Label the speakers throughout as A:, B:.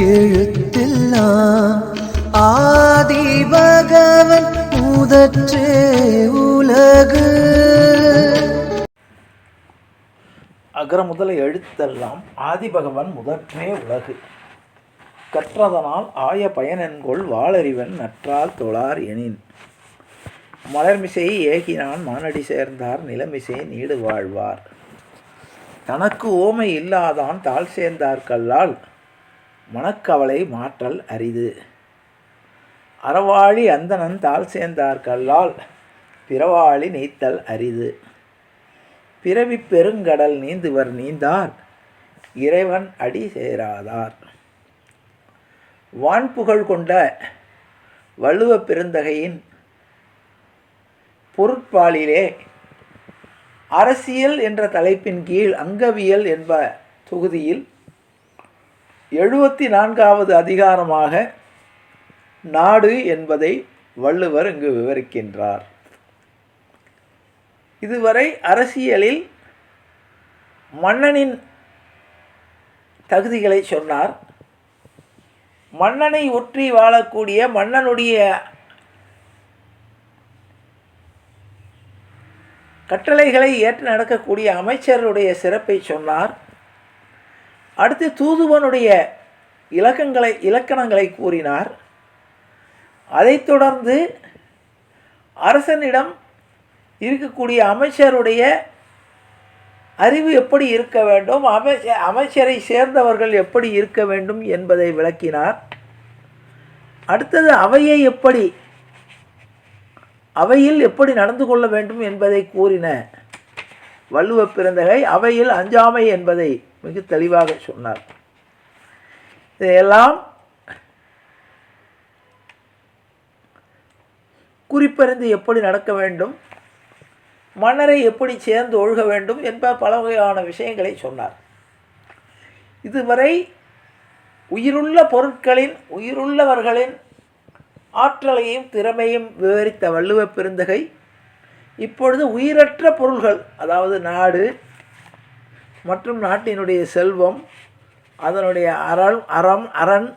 A: எழுத்தெல்லாம் ஆதி பகவன் முதற்றே உலகு.
B: அகர முதல எழுத்தெல்லாம் ஆதிபகவன் முதற்றே உலகு. கற்றதனால் ஆய பயனென்கொள் வாளறிவன் நற்றால் தொழார் எனின். மலர்மிசை ஏகினான் மானடி சேர்ந்தார் நிலமிசை நீடு வாழ்வார். தனக்கு ஓமை இல்லாதான் தாழ் சேர்ந்தார் கல்லால் மனக்கவலை மாற்றல் அரிது. அறவாழி அந்தணன் தாழ் சேர்ந்தார் கல்லால் பிறவாழி நீத்தல் அரிது. பிறவி பெருங்கடல் நீந்துவர் நீந்தார் இறைவன் அடி சேராதார். வான்புகழ் கொண்ட வள்ளுவ பெருந்தகையின் பொருட்பாலிலே அரசியல் என்ற தலைப்பின் கீழ் அங்கவியல் என்ப தொகுதியில் 74வது அதிகாரமாக நாடு என்பதை வள்ளுவர் இங்கு விவரிக்கின்றார். இதுவரை அரசியலில் மன்னனின் தகுதிகளை சொன்னார். மன்னனை ஒற்றி வாழக்கூடிய மன்னனுடைய கட்டளைகளை ஏற்று நடக்கக்கூடிய அமைச்சருடைய சிறப்பை சொன்னார். அடுத்து தூதுவனுடைய இலக்கணங்களை கூறினார். அதைத் தொடர்ந்து அரசனிடம் இருக்கக்கூடிய அமைச்சருடைய அறிவு எப்படி இருக்க வேண்டும், அமைச்சரை சேர்ந்தவர்கள் எப்படி இருக்க வேண்டும் என்பதை விளக்கினார். அடுத்தது அவையில் எப்படி நடந்து கொள்ள வேண்டும் என்பதை கூறின வள்ளுவ பெருந்தகை அவையில் அஞ்சாமை என்பதை மிக தெளிவாக சொன்னார். இதையெல்லாம் குறிப்பறிந்து எப்படி நடக்க வேண்டும், மன்னரை எப்படி சேர்ந்து ஒழுக வேண்டும் என்ப பல வகையான விஷயங்களை சொன்னார். இதுவரை உயிருள்ள பொருட்களின் உயிருள்ளவர்களின் ஆற்றலையும் திறமையும் விவரித்த வள்ளுவ பெருந்தகை இப்பொழுது உயிரற்ற பொருள்கள், அதாவது நாடு மற்றும் நாட்டினுடைய செல்வம், அதனுடைய அரண்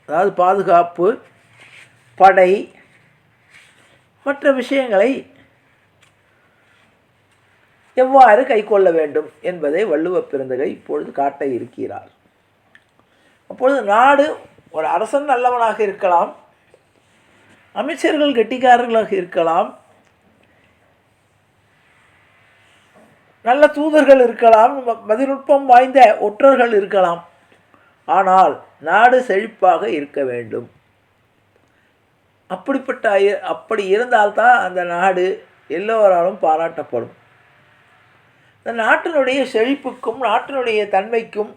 B: அதாவது பாதுகாப்பு, படை மற்ற விஷயங்களை எவ்வாறு கைக்கொள்ள வேண்டும் என்பதை வள்ளுவ பெருந்தகை இப்பொழுது காட்ட இருக்கிறார். அப்பொழுது நாடு ஒரு அரசன் நல்லவனாக இருக்கலாம், அமைச்சர்கள் கெட்டிக்காரர்களாக இருக்கலாம், நல்ல தூதர்கள் இருக்கலாம், மதிநுட்பம் வாய்ந்த ஒற்றர்கள் இருக்கலாம். ஆனால் நாடு செழிப்பாக இருக்க வேண்டும். அப்படி இருந்தால்தான் அந்த நாடு எல்லோராலும் பாராட்டப்படும். இந்த நாட்டினுடைய செழிப்புக்கும் நாட்டினுடைய தன்மைக்கும்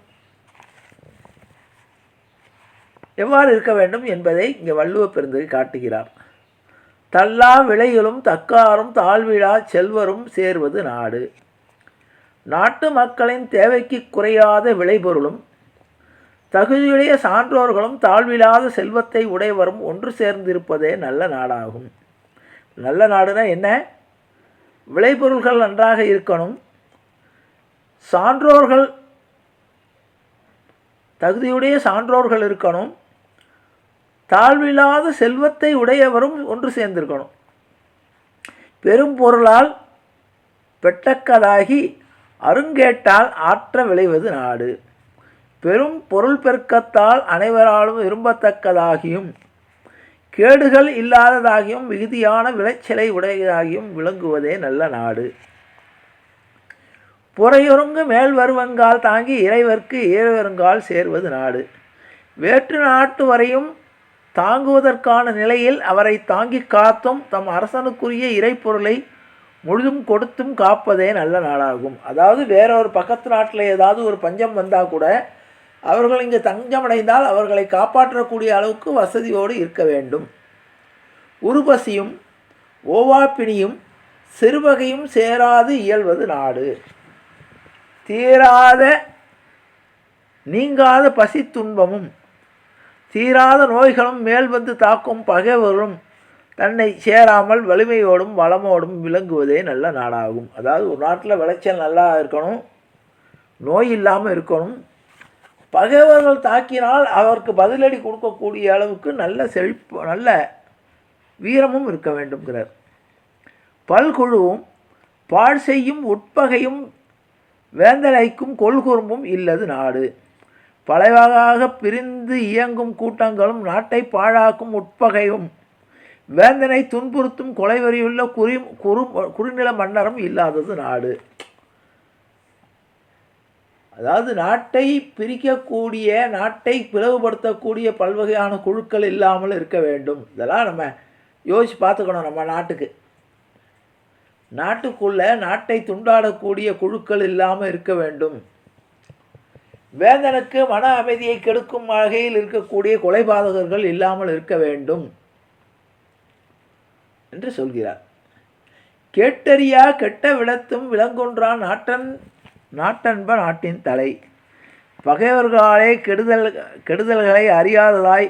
B: எவ்வாறு இருக்க வேண்டும் என்பதை இங்கே வள்ளுவ பெருந்தகை காட்டுகிறார். தள்ளா விளைகளும் தக்காரும் தாழ்விழா செல்வரும் சேர்வது நாடு. நாட்டு மக்களின் தேவைக்கு குறையாத விளைபொருளும் தகுதியுடைய சான்றோர்களும் தாழ்வில்லாத செல்வத்தை உடையவரும் ஒன்று சேர்ந்திருப்பதே நல்ல நாடாகும். நல்ல நாடுனா என்ன? விளைபொருள்கள் நன்றாக இருக்கணும், சான்றோர்கள் தகுதியுடைய சான்றோர்கள் இருக்கணும், தாழ்வில்லாத செல்வத்தை உடையவரும் ஒன்று சேர்ந்திருக்கணும். பெரும் பொருளால் பெட்டக்கதாகி அருங்கேட்டால் ஆற்ற விளைவது நாடு. பெரும் பொருள் பெருக்கத்தால் அனைவராலும் விரும்பத்தக்கதாகியும் கேடுகள் இல்லாததாகியும் மிகுதியான விளைச்சலை உடையதாகியும் விளங்குவதே நல்ல நாடு. புறையொருங்கு மேல் வருவங்கால் தாங்கி இறைவர்க்கு ஏறுவருங்கால் சேர்வது நாடு. வேற்று நாட்டு வரையும் தாங்குவதற்கான நிலையில் அவரை தாங்கி காத்தும் தம் அரசனுக்குரிய இறைப்பொருளை முழுதும் கொடுத்தும் காப்பதே நல்ல நாடாகும். அதாவது வேறொரு பக்கத்து நாட்டில் ஏதாவது ஒரு பஞ்சம் வந்தால் கூட அவர்கள் இங்கு தஞ்சமடைந்தால் அவர்களை காப்பாற்றக்கூடிய அளவுக்கு வசதியோடு இருக்க வேண்டும். உருபசியும் ஓவாப்பிணியும் சிறுவகையும் சேராது இயல்வது நாடு. தீராத நீங்காத பசி துன்பமும் தீராத நோய்களும் மேல் வந்து தாக்கும் பகைவரும் தன்னை சேராமல் வலிமையோடும் வளமோடும் விளங்குவதே நல்ல நாடாகும். அதாவது ஒரு நாட்டில் விளைச்சல் நல்லா இருக்கணும், நோய் இல்லாமல் இருக்கணும், பகைவர்கள் தாக்கினால் அவருக்கு பதிலடி கொடுக்கக்கூடிய அளவுக்கு நல்ல செழிப்பு, நல்ல வீரமும் இருக்க வேண்டும்ங்கிறார். பல்குழுவும் பாழ் செய்யும் உட்பகையும் வேந்தனைக்கும் கொள்குறும்பும் இல்லது நாடு. பலவாக பிரிந்து இயங்கும் கூட்டங்களும் நாட்டை பாழாக்கும் உட்பகையும் வேந்தனை துன்புறுத்தும் கொலைவரியுள்ள குறுநில மன்னரும் இல்லாதது நாடு. அதாவது நாட்டை பிரிக்கக்கூடிய, நாட்டை பிளவுபடுத்தக்கூடிய பல்வகையான குழுக்கள் இல்லாமல் இருக்க வேண்டும். இதெல்லாம் நம்ம யோசித்து பார்த்துக்கணும். நம்ம நாட்டுக்குள்ளே நாட்டை துண்டாடக்கூடிய குழுக்கள் இல்லாமல் இருக்க வேண்டும். வேந்தனுக்கு மன அமைதியை கெடுக்கும் வகையில் இருக்கக்கூடிய கொலைபாதகர்கள் இல்லாமல் இருக்க வேண்டும் என்று சொல்கிறார். கேட்டறியா கெட்ட விடத்தும் விலங்கொன்றான் நாட்டன்ப நாட்டின் தலை. பகைவர்களாலே கெடுதல்களை அறியாததாய்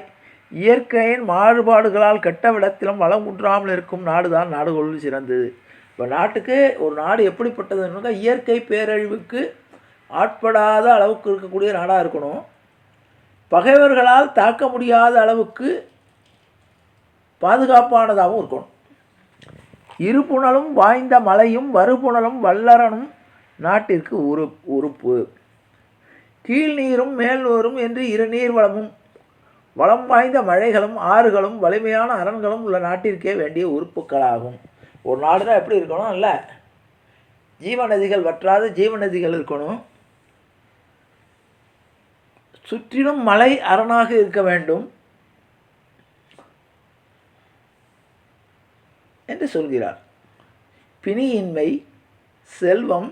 B: இயற்கையின் மாறுபாடுகளால் கெட்ட விடத்திலும் வளம் குன்றாமல் இருக்கும் நாடுதான் நாடுகளுள் சிறந்தது. இப்போ நாட்டுக்கு ஒரு நாடு எப்படிப்பட்டதுன்னா இயற்கை பேரழிவுக்கு ஆட்படாத அளவுக்கு இருக்கக்கூடிய நாடாக இருக்கணும். பகைவர்களால் தாக்க முடியாத அளவுக்கு பாதுகாப்பானதாகவும் இருக்கணும். இருபுணலும் வாய்ந்த மலையும் வருபுணலும் வல்லரனும் நாட்டிற்கு உறுப்பு. கீழ்நீரும் மேல்நீரும் என்று இரு நீர் வளமும் வளம் வாய்ந்த மழைகளும் ஆறுகளும் வலிமையான அரண்களும் உள்ள நாட்டிற்கே வேண்டிய உறுப்புகளாகும். ஒரு நாடுனா எப்படி இருக்கணும்? இல்லை, ஜீவநதிகள் வற்றாத ஜீவநதிகள் இருக்கணும். சுற்றிலும் மலை அரணாக இருக்க வேண்டும் என்று சொல்கிறார். பிணியின்மை, செல்வம்,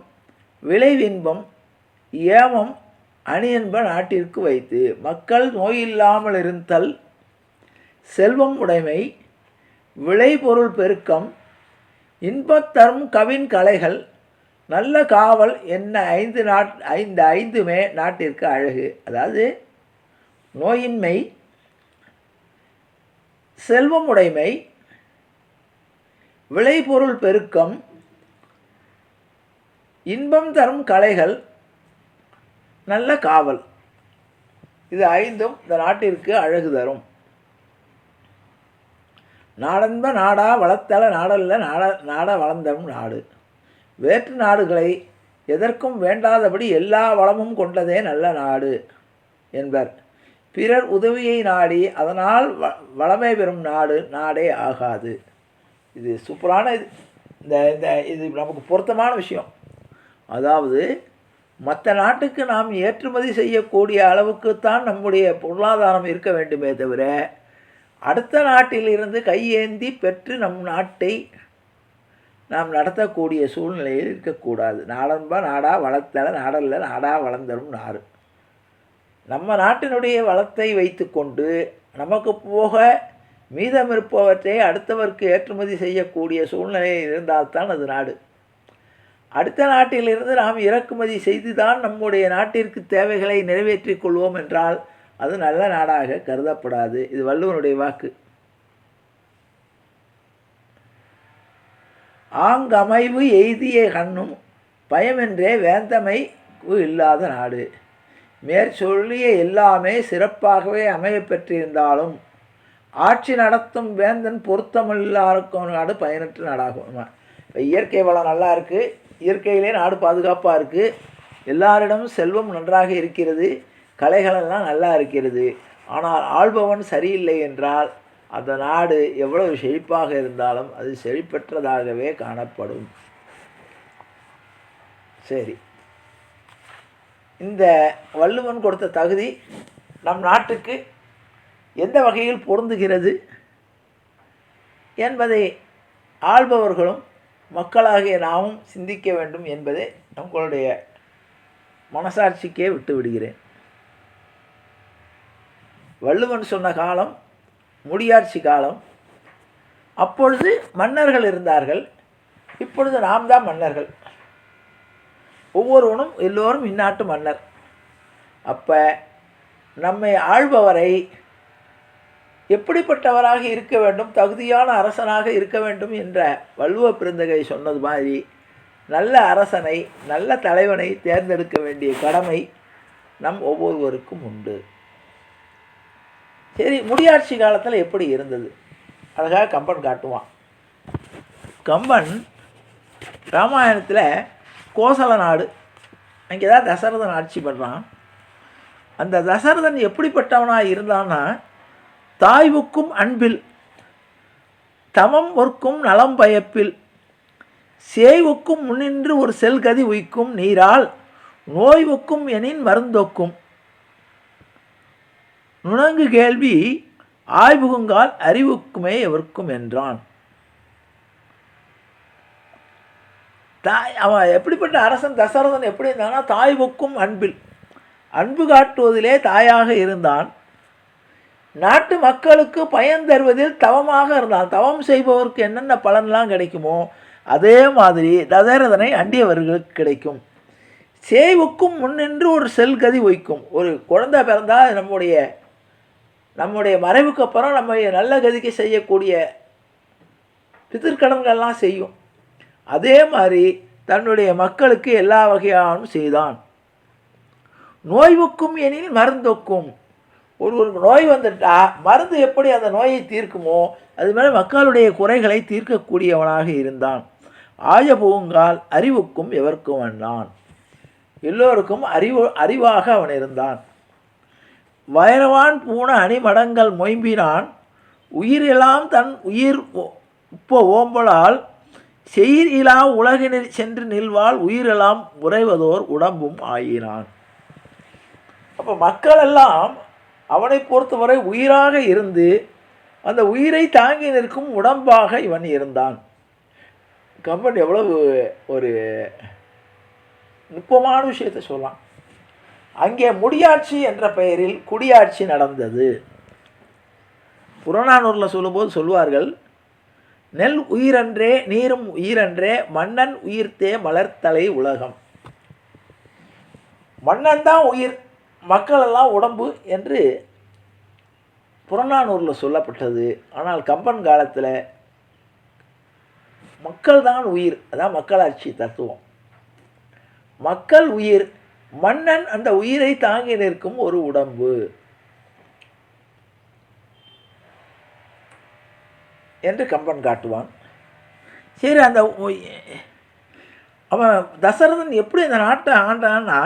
B: விளைவின்பம், ஏமம் அணியன்ப நாட்டிற்கு வைத்து மக்கள் நோயில்லாமல் இருத்தல், செல்வம் உடைமை, விளைபொருள் பெருக்கம், இன்பத்தரும் கவின் கலைகள், நல்ல காவல் என்ன ஐந்துமே நாட்டிற்கு அழகு. அதாவது நோயின்மை, செல்வம் உடைமை, விளைபொருள் பெருக்கம், இன்பம் தரும் கலைகள், நல்ல காவல், இது ஐந்தும் இந்த நாட்டிற்கு அழகு தரும். நாடன்ப நாடா வளத்தல நாடல்ல நாட வளர்ந்தரும் நாடு. வேற்று நாடுகளை எதற்கும் வேண்டாதபடி எல்லா வளமும் கொண்டதே நல்ல நாடு என்பர். பிறர் உதவியை நாடி அதனால் வளமை பெறும் நாடே ஆகாது. இது சூப்பரான இது நமக்கு பொருத்தமான விஷயம். அதாவது மற்ற நாட்டுக்கு நாம் ஏற்றுமதி செய்யக்கூடிய அளவுக்குத்தான் நம்முடைய பொருளாதாரம் இருக்க வேண்டுமே தவிர அடுத்த நாட்டிலிருந்து கையேந்தி பெற்று நம் நாட்டை நாம் நடத்தக்கூடிய சூழ்நிலையில் இருக்கக்கூடாது. நாடன்ப நாடா வளர்த்தல நாடல்ல நாடா வளர்ந்தரும் நாடு. நம்ம நாட்டினுடைய வளத்தை வைத்து கொண்டு நமக்கு போக மீதம் இருப்பவற்றை அடுத்தவருக்கு ஏற்றுமதி செய்யக்கூடிய சூழ்நிலையில் இருந்தால்தான் அது நாடு. அடுத்த நாட்டிலிருந்து நாம் இறக்குமதி செய்து தான் நம்முடைய நாட்டிற்கு தேவைகளை நிறைவேற்றிக் கொள்வோம் என்றால் அது நல்ல நாடாக கருதப்படாது. இது வள்ளுவனுடைய வாக்கு. ஆங்கமைவு எய்திய கண்ணும் பயமென்றே வேந்தமை இல்லாத நாடு. மேற்சொல்லிய எல்லாமே சிறப்பாகவே அமைய பெற்றிருந்தாலும் ஆட்சி நடத்தும் வேந்தன் பொருத்தமில்லாருக்கும் நாடு பயனற்ற நாடாகும். இப்போ இயற்கை வளம் நல்லா இருக்குது, இயற்கையிலே நாடு பாதுகாப்பாக இருக்குது, எல்லாரிடமும் செல்வம் நன்றாக இருக்கிறது, கலைகளெல்லாம் நல்லா இருக்கிறது. ஆனால் ஆள்பவன் சரியில்லை என்றால் அந்த நாடு எவ்வளவு செழிப்பாக இருந்தாலும் அது செழிப்பற்றதாகவே காணப்படும். சரி, இந்த வள்ளுவன் கொடுத்த தகுதி நம் நாட்டுக்கு எந்த வகையில் பொருந்துகிறது என்பதை ஆள்பவர்களும் மக்களாகிய நாமும் சிந்திக்க வேண்டும் என்பதை உங்களுடைய மனசாட்சிக்கே விட்டு விடுகிறேன். வள்ளுவன் சொன்ன காலம் முடியாட்சி காலம். அப்பொழுது மன்னர்கள் இருந்தார்கள், இப்பொழுது நாம் தான் மன்னர்கள். ஒவ்வொருவனும் எல்லோரும் இந்நாட்டு மன்னர். அப்போ நம்மை ஆள்பவரை எப்படிப்பட்டவராக இருக்க வேண்டும், தகுதியான அரசனாக இருக்க வேண்டும் என்ற வள்ளுவ பெருந்தகை சொன்னது மாதிரி நல்ல அரசனை, நல்ல தலைவனை தேர்ந்தெடுக்க வேண்டிய கடமை நம் ஒவ்வொருவருக்கும் உண்டு. சரி, முடியாட்சி காலத்தில் எப்படி இருந்தது அழகாக கம்பன் காட்டுவான். கம்பன் ராமாயணத்தில் கோசல நாடு, அங்கே தான் தசரதன் ஆட்சி பண்ணுறான். அந்த தசரதன் எப்படிப்பட்டவனாக இருந்தான்னா, தாய்வுக்கும் அன்பில், தமம் ஒர்க்கும் நலம் பயப்பில், சேய்வுக்கும் முன்னின்று ஒரு செல்கதி உய்க்கும் நீரால், நோய்வுக்கும் எனின் மருந்தொக்கும், நுணங்கு கேள்வி ஆய்வுகுங்கால் அறிவுக்குமே எவர்க்கும் என்றான். அவன் எப்படிப்பட்ட அரசன் தசரதன் எப்படி இருந்தான்னா, தாய்வுக்கும் அன்பில், அன்பு காட்டுவதிலே தாயாக இருந்தான். நாட்டு மக்களுக்கு பயன் தருவதில் தவமாக இருந்தான். தவம் செய்பவருக்கு என்னென்ன பலன்லாம் கிடைக்குமோ அதே மாதிரி தசரதனை அண்டியவர்களுக்கு கிடைக்கும். சேய்வுக்கும் முன்னின்று ஒரு செல்கதி வைக்கும். ஒரு குழந்தை பிறந்தால் நம்முடைய மறைவுக்கு அப்புறம் நம்ம நல்ல கதிக்கு செய்யக்கூடிய பிதிர்கடன்கள்லாம் செய்யும். அதே மாதிரி தன்னுடைய மக்களுக்கு எல்லா வகையானும் செய்தான். நோய்வுக்கும் எனில் மருந்தொக்கும், ஒரு நோய் வந்துட்டா மருந்து எப்படி அந்த நோயை தீர்க்குமோ அது மாதிரி மக்களுடைய குறைகளை தீர்க்கக்கூடியவனாக இருந்தான். ஆயபூங்கால் அறிவுக்கும் எவர்க்கும் வந்தான், எல்லோருக்கும் அறிவாக அவன் இருந்தான். வைரவான் பூண அணிமடங்கள் மொயம்பினான், உயிரெல்லாம் தன் உயிர் உப்ப ஓம்பலால், செயிர் இலா உலகினில் சென்று நில்வாள் உயிரெல்லாம் உறைவதோர் உடம்பும் ஆயினான். அப்போ மக்கள் எல்லாம் அவனை பொறுத்தவரை உயிராக இருந்து அந்த உயிரை தாங்கி நிற்கும் உடம்பாக இவன் இருந்தான். கம்பன் எவ்வளவு ஒரு நுட்பமான விஷயத்தை சொல்லலாம். அங்கே முடியாட்சி என்ற பெயரில் குடியாட்சி நடந்தது. புறநானூரில் சொல்லும்போது சொல்லுவார்கள், நெல் உயிரன்றே நீரும் உயிரன்றே மன்னன் உயிர்த்தே மலர்த்தலை உலகம். மன்னன் தான் உயிர், மக்களெல்லாம் உடம்பு என்று புறநானூரில் சொல்லப்பட்டது. ஆனால் கம்பன் காலத்தில் மக்கள் தான் உயிர், அதான் மக்களாட்சி தத்துவம். மக்கள் உயிர், மன்னன் அந்த உயிரை தாங்கி நிற்கும் ஒரு உடம்பு என்று கம்பன் காட்டுவான். சரி, அந்த அவன் தசரதன் எப்படி அந்த நாட்டை ஆண்டான்னா,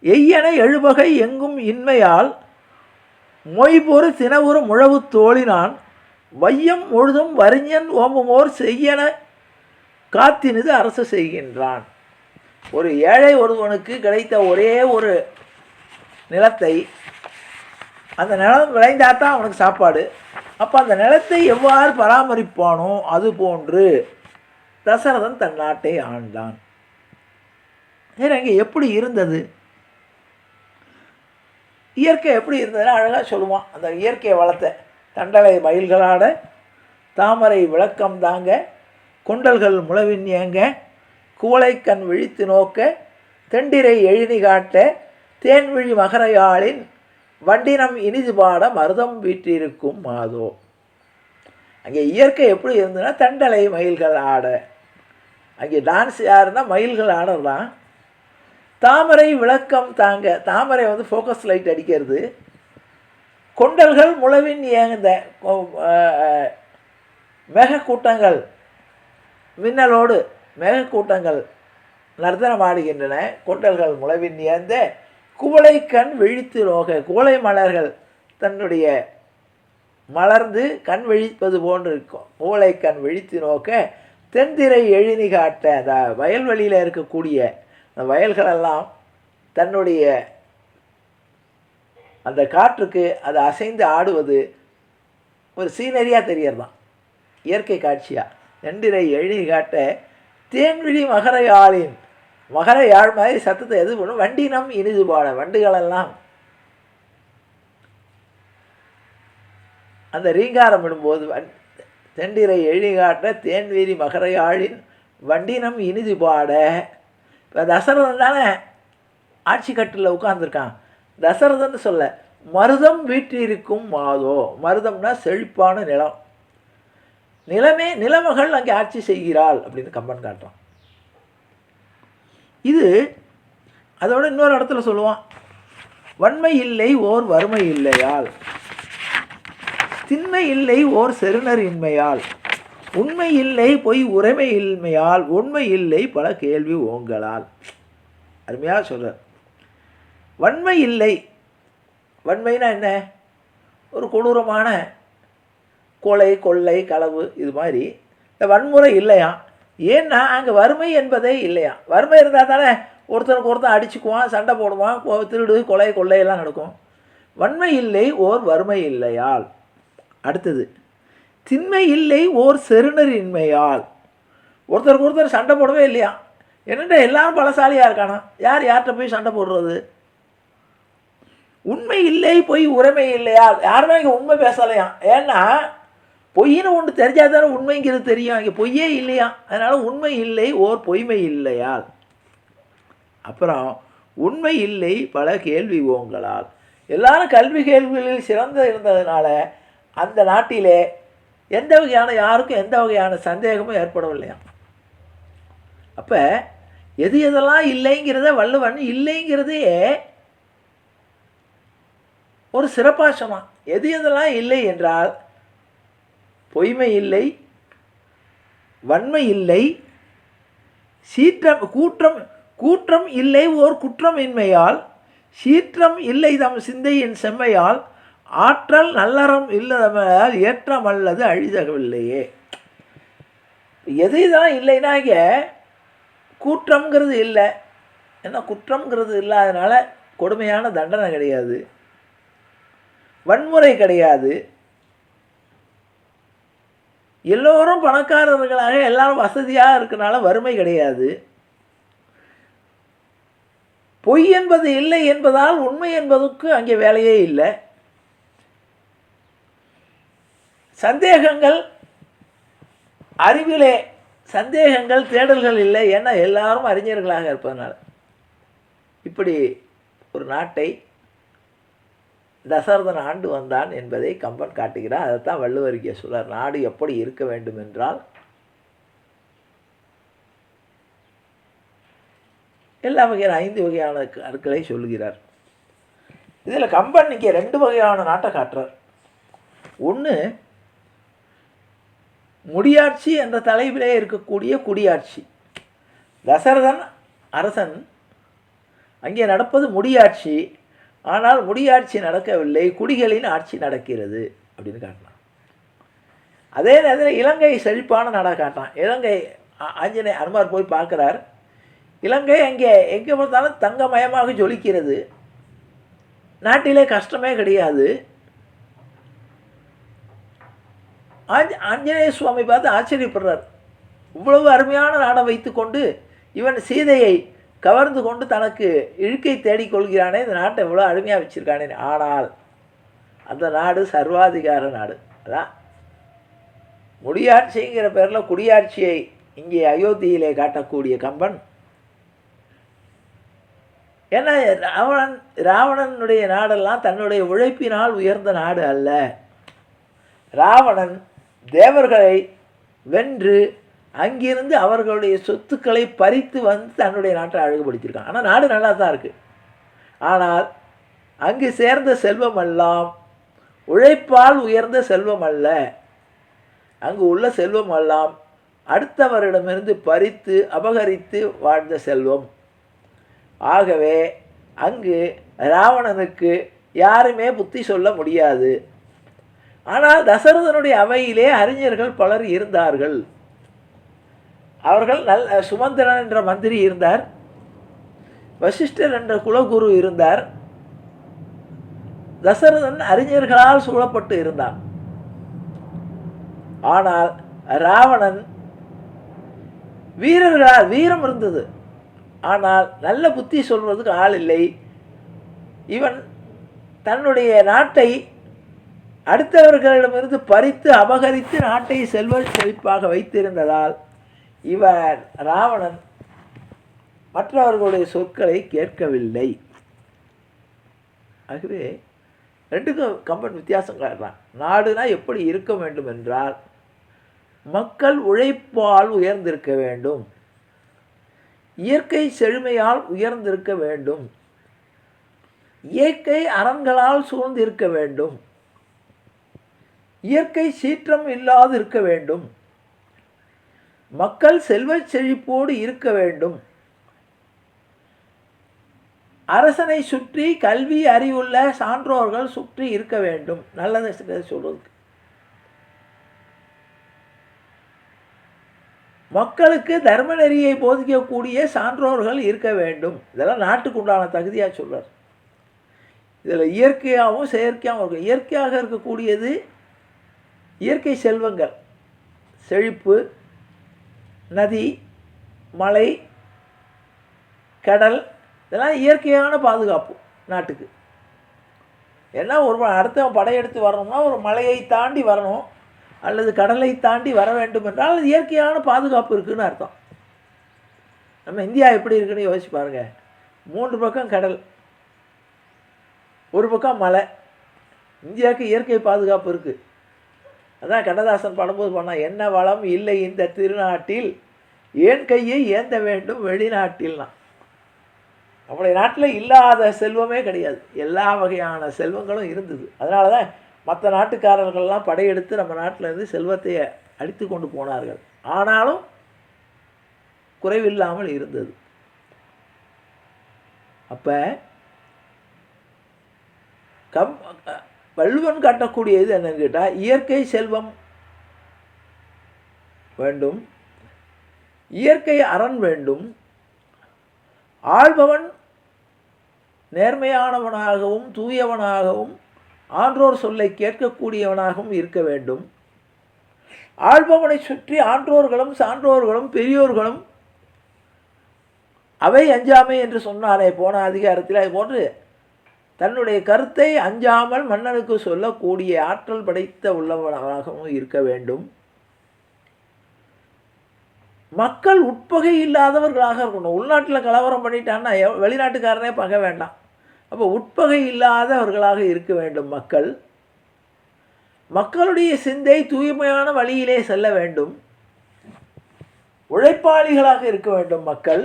B: எய்யன எழுபகை எங்கும் இன்மையால் மொய்பொரு தினவுறு முழவு தோழினான், வையம் முழுதும் வரிஞன் ஓம்புமோர் செய்யன காத்தினது அரசு செய்கின்றான். ஒரு ஏழை ஒருவனுக்கு கிடைத்த ஒரே ஒரு நிலத்தை, அந்த நிலம் விளைந்தாத்தான் அவனுக்கு சாப்பாடு. அப்போ அந்த நிலத்தை எவ்வாறு பராமரிப்பானோ அது போன்று தசரதன் தன் நாட்டை ஆண்டான். சரி, அங்கே எப்படி இருந்தது, இயற்கை எப்படி இருந்ததுன்னா அழகாக சொல்லுவான். அந்த இயற்கை வளத்தை, தண்டலை மயில்களாட, தாமரை விளக்கம் தாங்க, கொண்டல்கள் முளவின் ஏங்க, குவளைக்கண் விழித்து நோக்க, தெண்டிரை எழினி காட்ட, தேன்விழி மகரையாளின் வண்டினம் இனிது பாட மருதம் வீற்றிருக்கும் மாதோ. அங்கே இயற்கை எப்படி இருந்ததுன்னா, தண்டலை மயில்கள் ஆட, அங்கே டான்ஸ் யாருன்னா மயில்கள் ஆடலாம். தாமரை விளக்கம் தாங்க, தாமரை ஃபோக்கஸ் லைட் அடிக்கிறது. கொண்டல்கள் முளவின் ஏந்த மேகக்கூட்டங்கள், மின்னலோடு மேகக்கூட்டங்கள் நர்த்தனம் ஆடுகின்றன. கொண்டல்கள் முளவின் ஏந்த குவளை கண் விழித்து நோக்க, குவளை மலர்கள் தன்னுடைய மலர்ந்து கண் விழிப்பது போன்று இருக்கும். குவளை கண் விழித்து நோக்க, தென்திரை எழினி காட்ட, அந்த வயல்வெளியில் இருக்கக்கூடிய அந்த வயல்களெல்லாம் தன்னுடைய அந்த காற்றுக்கு அது அசைந்து ஆடுவது ஒரு சீனரியாக தெரியறதான், இயற்கை காட்சியாக. தென்திரை எழினி காட்ட, தேன்விழி மகரையாளின், மகர யாழ் மாதிரி சத்தத்தை எது பண்ணும், வண்டினம் இனிது பாட, வண்டுகளெல்லாம் அந்த ரீங்காரம் விடும்போது தெண்டிரை எழி காட்ட, தேன்வீரி மகரையாழின் வண்டினம் இனிது பாட. இப்போ தசரதன் தானே ஆட்சி கட்டில் உட்கார்ந்துருக்கான். தசரதன் சொல்ல, மருதம் வீற்றிருக்கும் மாதோ, மருதம்னா செழிப்பான நிலம், நிலமகள் அங்கே ஆட்சி செய்கிறாள் அப்படின்னு கம்பன் காட்டுறான். இது அதோட இன்னொரு இடத்துல சொல்லுவான், வன்மை இல்லை ஓர் வறுமை இல்லையால், திண்மை இல்லை ஓர் செருணர் இன்மையால், உண்மை இல்லை பொய் உரைமை இன்மையால், உண்மை இல்லை பல கேள்வி ஓங்கலால். அருமையாக சொல்கிறார். வன்மை இல்லை, வன்மைனா என்ன? ஒரு கொடூரமான கொலை கொள்ளை களவு இது மாதிரி இந்த வன்முறை இல்லையா. ஏன்னா அங்கே வறுமை என்பதே இல்லையா. வறுமை இருந்தால் தானே ஒருத்தருக்கு ஒருத்தர் அடிச்சுக்குவான், சண்டை போடுவான், திருடு கொலை கொள்ளையெல்லாம் நடக்கும். வன்மை இல்லை ஓர் வறுமை இல்லையால். அடுத்தது, திண்மை இல்லை ஓர் செருணர் இன்மையால். ஒருத்தருக்கு ஒருத்தர் சண்டை போடவே இல்லையா. என்னென்ன எல்லாரும் பலசாலியாக இருக்கானா, யார் யார்கிட்ட போய் சண்டை போடுறது. உண்மை இல்லை பொய் உரைமை இல்லையால், யாருமே இங்கே உண்மை பேசலையாம். ஏன்னா பொய்ன்னு ஒன்று தெரிஞ்சால் தானே உண்மைங்கிறது தெரியும். இங்கே பொய்யே இல்லையா, அதனால் உண்மை இல்லை ஓர் பொய்மை இல்லையால். அப்புறம் உண்மை இல்லை பல கேள்வி ஓங்கலால். எல்லாரும் கல்வி கேள்விகளில் சிறந்து இருந்ததுனால அந்த நாட்டிலே எந்த வகையான யாருக்கும் எந்த வகையான சந்தேகமும் ஏற்படவில்லையா. அப்போ எது எதெல்லாம் இல்லைங்கிறத வள்ளுவன் இல்லைங்கிறதே ஒரு சிறப்பாக சொன்னான். எது எதெல்லாம் இல்லை என்றால் பொய்மை இல்லை, வன்மை இல்லை, கூற்றம் இல்லை ஓர் குற்றம் இன்மையால், சீற்றம் இல்லை தம் சிந்தையின் செம்மையால், ஆற்றல் நல்லறம் இல்லதமையால் ஏற்றம் அல்லது அழிதகவில்லையே. எது இதெல்லாம் இல்லைன்னா இங்கே கூற்றம்ங்கிறது இல்லை. ஏன்னா குற்றம்ங்கிறது இல்லாதனால கொடுமையான தண்டனை கிடையாது, வன்முறை கிடையாது, எல்லோரும் பணக்காரர்களாக எல்லாரும் வசதியாக இருக்கனால வறுமை கிடையாது. பொய் என்பது இல்லை என்பதால் உண்மை என்பதுக்கு அங்கே வேலையே இல்லை. சந்தேகங்கள், அறிவிலே சந்தேகங்கள் தேடல்கள் இல்லை. ஏன்னா எல்லாரும் அறிஞர்களாக இருப்பதனால. இப்படி ஒரு நாட்டை தசரதன் ஆண்டு வந்தான் என்பதை கம்பன் காட்டுகிறார். அதைத்தான் வள்ளுவர் இங்கே சொல்றார். நாடு எப்படி இருக்க வேண்டும் என்றால் எல்லா வகையான 5 வகையான கருக்களை சொல்லுகிறார். இதில் கம்பன் இங்கே 2 வகையான நாட்டை காட்டுறார். ஒன்று முடியாட்சி என்ற தலைவிலே இருக்கக்கூடிய குடியாட்சி. தசரதன் அரசன், அங்கே நடப்பது முடியாட்சி. ஆனால் முடியாட்சி நடக்கவில்லை, குடிகளின் ஆட்சி நடக்கிறது அப்படின்னு காட்டினான். அதே நேரத்தில் இலங்கை செழிப்பான நாடாக காட்டான். இலங்கை ஆஞ்சநேய அனுமார் போய் பார்க்குறார். இலங்கை அங்கே எங்கே பார்த்தாலும் தங்கமயமாக ஜொலிக்கிறது, நாட்டிலே கஷ்டமே கிடையாது. ஆஞ்சநேய சுவாமி பார்த்து ஆச்சரியப்படுறார். இவ்வளவு அருமையான நாடை வைத்து கொண்டு இவன் சீதையை கவர்ந்து கொண்டு தனக்கு இழுக்கை தேடிக்கொள்கிறானே, இந்த நாட்டை இவ்வளோ அருமையாக வச்சுருக்கானே. ஆனால் அந்த நாடு சர்வாதிகார நாடு. அதான் முடியாட்சிங்கிற பேரில் குடியாட்சியை இங்கே அயோத்தியிலே காட்டக்கூடிய கம்பன். ஏன்னா ராவணனுடைய நாடெல்லாம் தன்னுடைய உழைப்பினால் உயர்ந்த நாடு அல்ல. ராவணன் தேவர்களை வென்று அங்கிருந்து அவர்களுடைய சொத்துக்களை பறித்து வந்து தன்னுடைய நாட்டை அழகுபடுத்தியிருக்கான். ஆனால் நாடு நல்லா தான் இருக்குது. ஆனால் அங்கு சேர்ந்த செல்வம் எல்லாம் உழைப்பால் உயர்ந்த செல்வம் அல்ல. அங்கு உள்ள செல்வம் எல்லாம் அடுத்தவரிடமிருந்து பறித்து அபகரித்து வாழ்ந்த செல்வம். ஆகவே அங்கு ராவணனுக்கு யாருமே புத்தி சொல்ல முடியாது. ஆனால் தசரதனுடைய அவையிலே அறிஞர்கள் பலர் இருந்தார்கள். அவர்கள் சுமந்திரன் என்ற மந்திரி இருந்தார், வசிஷ்டர் என்ற குலகுரு இருந்தார். தசரதன் அறிஞர்களால் சூழப்பட்டு இருந்தான். ஆனால் ராவணன் வீரம் இருந்தது, ஆனால் நல்ல புத்தி சொல்வதற்கு ஆள் இல்லை. இவன் தன்னுடைய நாட்டை அடுத்தவர்களிடமிருந்து பறித்து அபகரித்து நாட்டை செல்வ செழிப்பாக வைத்திருந்ததால் இவன் ராவணன் மற்றவர்களுடைய சொற்களை கேட்கவில்லை. ஆகவே ரெண்டுக்கும் கம்பன் வித்தியாசம் காட்டுறான். நாடுனா எப்படி இருக்க வேண்டும் என்றால் மக்கள் உழைப்பால் உயர்ந்திருக்க வேண்டும், இயற்கை செழுமையால் உயர்ந்திருக்க வேண்டும். இயற்கை அரண்களால் சூழ்ந்து இருக்க வேண்டும். இயற்கை சீற்றம் இல்லாது இருக்க வேண்டும். மக்கள் செல்வச் செழிப்போடு இருக்க வேண்டும். அரசனை சுற்றி கல்வி அறிவுள்ள சான்றோர்கள் சுற்றி இருக்க வேண்டும். நல்லதை சொல்றதுக்கு மக்களுக்கு தர்ம நெறியை போதிக்கக்கூடிய சான்றோர்கள் இருக்க வேண்டும். இதெல்லாம் நாட்டுக்கு உண்டான தகுதியாக சொல்றார். இதில் இயற்கையாகவும் செயற்கையாகவும் இருக்கும். இயற்கையாக இருக்கக்கூடியது இயற்கை செல்வங்கள், செழிப்பு, நதி, மலை, கடல், இதெல்லாம் இயற்கையான பாதுகாப்பு நாட்டுக்கு. ஏன்னா ஒரு அடுத்தவன் படையெடுத்து வரணும்னா ஒரு மலையை தாண்டி வரணும் அல்லது கடலை தாண்டி வர வேண்டும் என்றால் அது இயற்கையான பாதுகாப்பு இருக்குதுன்னு அர்த்தம். நம்ம இந்தியா எப்படி இருக்குன்னு யோசிச்சு பாருங்கள். 3 பக்கம் கடல், ஒரு பக்கம் மலை. இந்தியாவுக்கு இயற்கை பாதுகாப்பு இருக்குது. அதான் கண்ணதாசன் பாடும்போது பண்ணால், என்ன வளம் இல்லை இந்த திருநாட்டில், ஏன் கையை ஏந்த வேண்டும் வெளிநாட்டில்னா. நம்முடைய நாட்டில் இல்லாத செல்வமே கிடையாது. எல்லா வகையான செல்வங்களும் இருந்தது. அதனால தான் மற்ற நாட்டுக்காரர்கள்லாம் படையெடுத்து நம்ம நாட்டிலேருந்து செல்வத்தை அடித்து கொண்டு போனார்கள். ஆனாலும் குறைவில்லாமல் இருந்தது. அப்போ வள்ளுவன் காட்டக்கூடியது என்னன்னு கேட்டால், இயற்கை செல்வம் வேண்டும், இயற்கை அரண் வேண்டும், ஆள்பவன் நேர்மையானவனாகவும் தூயவனாகவும் ஆன்றோர் சொல்லை கேட்கக்கூடியவனாகவும் இருக்க வேண்டும். ஆள்பவனை சுற்றி ஆன்றோர்களும் சான்றோர்களும் பெரியோர்களும் அவை அஞ்சாமை என்று சொன்னாரே போன அதிகாரத்தில், அது போன்று தன்னுடைய கருத்தை அஞ்சாமல் மன்னனுக்கு சொல்லக்கூடிய ஆற்றல் படைத்த உள்ளவனாகவும் இருக்க வேண்டும். மக்கள் உட்பகை இல்லாதவர்களாக இருக்கணும். உள்நாட்டில் கலவரம் பண்ணிட்டான்னா வெளிநாட்டுக்காரனே பகை வேண்டாம். அப்போ உட்பகை இல்லாதவர்களாக இருக்க வேண்டும் மக்கள். மக்களுடைய சிந்தை தூய்மையான வழியிலே செல்ல வேண்டும். உழைப்பாளிகளாக இருக்க வேண்டும் மக்கள்.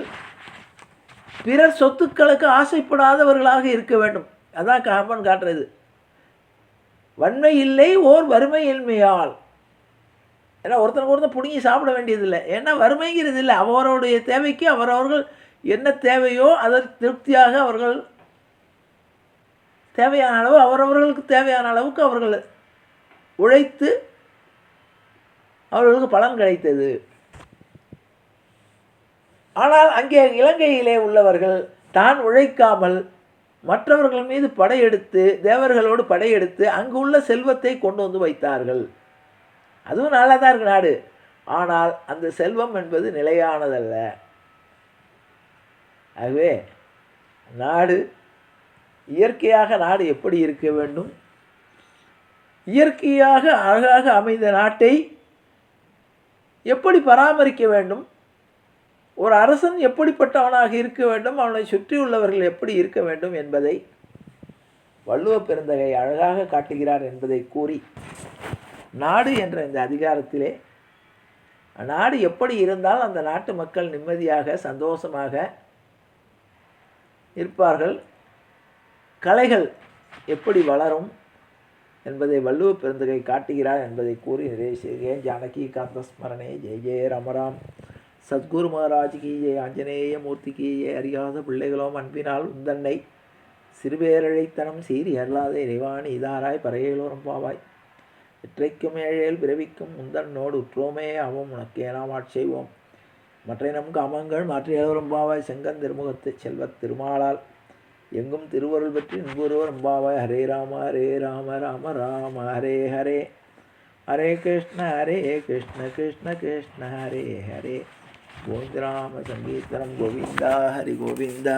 B: பிறர் சொத்துக்களுக்கு ஆசைப்படாதவர்களாக இருக்க வேண்டும். அதான் காமன் காட்டுறது. வன்மை இல்லை ஓர் வறுமையின்மையால். ஏன்னா ஒருத்தர் பிடுங்கி சாப்பிட வேண்டியதில்லை. ஏன்னா வறுமைங்கிறது இல்லை. அவருடைய தேவைக்கு அவரவர்கள் என்ன தேவையோ அதை திருப்தியாக அவர்கள் தேவையான அளவு அவரவர்களுக்கு தேவையான அளவுக்கு அவர்கள் உழைத்து அவர்களுக்கு பலன் கிடைத்தது. ஆனால் அங்கே இலங்கையிலே உள்ளவர்கள் தான் உழைக்காமல் மற்றவர்கள் மீது படையெடுத்து, தேவர்களோடு படையெடுத்து அங்கு உள்ள செல்வத்தை கொண்டு வந்து வைத்தார்கள். அதுவும் நல்லா தான் இருக்கு நாடு. ஆனால் அந்த செல்வம் என்பது நிலையானதல்ல. ஆகவே நாடு இயற்கையாக நாடு எப்படி இருக்க வேண்டும், இயற்கையாக அழகாக அமைந்த நாட்டை எப்படி பராமரிக்க வேண்டும், ஒரு அரசன் எப்படிப்பட்டவனாக இருக்க வேண்டும், அவனை சுற்றியுள்ளவர்கள் எப்படி இருக்க வேண்டும் என்பதை வள்ளுவ பெருந்தகை அழகாக காட்டுகிறார் என்பதை கூறி, நாடு என்ற இந்த அதிகாரத்திலே நாடு எப்படி இருந்தால் அந்த நாட்டு மக்கள் நிம்மதியாக சந்தோஷமாக இருப்பார்கள், கலைகள் எப்படி வளரும் என்பதை வள்ளுவ பெருந்தகை காட்டுகிறார் என்பதை கூறி நிறைவு செய்கிறேன். ஜானகி காந்த ஸ்மரணே. ஜெய ஜெய ராமராம். சத்குரு மகாராஜ் கி ஜெய. ஆஞ்சநேய மூர்த்தி கி ஜெய. அறியாத பிள்ளைகளோம் அன்பினால் உந்தன்னை சிறுபேரழைத்தனம் சீறி அருளாத இறைவாணி இதாராய் பறையலோரம் பாவாய். இற்றைக்கும் ஏழேல் பிறவிக்கும் முந்தன்னோடு உற்றோமே ஆவோம் உனக்கே நாம் ஆட்செய்வோம். மற்ற நம் காமங்கள் மாற்றியலோரம் பாவாய். செங்கன் திருமுகத்து செல்வத் திருமாலால் எங்கும் திருவருள் பெற்று இன்புருவர் அம்பாவாய். ஹரே ராம ராம ராம ஹரே ஹரே. ஹரே கிருஷ்ண கிருஷ்ண கிருஷ்ண ஹரே ஹரே. கோவிந்த ராம சங்கீர்த்தனம் கோவிந்தா ஹரி கோவிந்தா.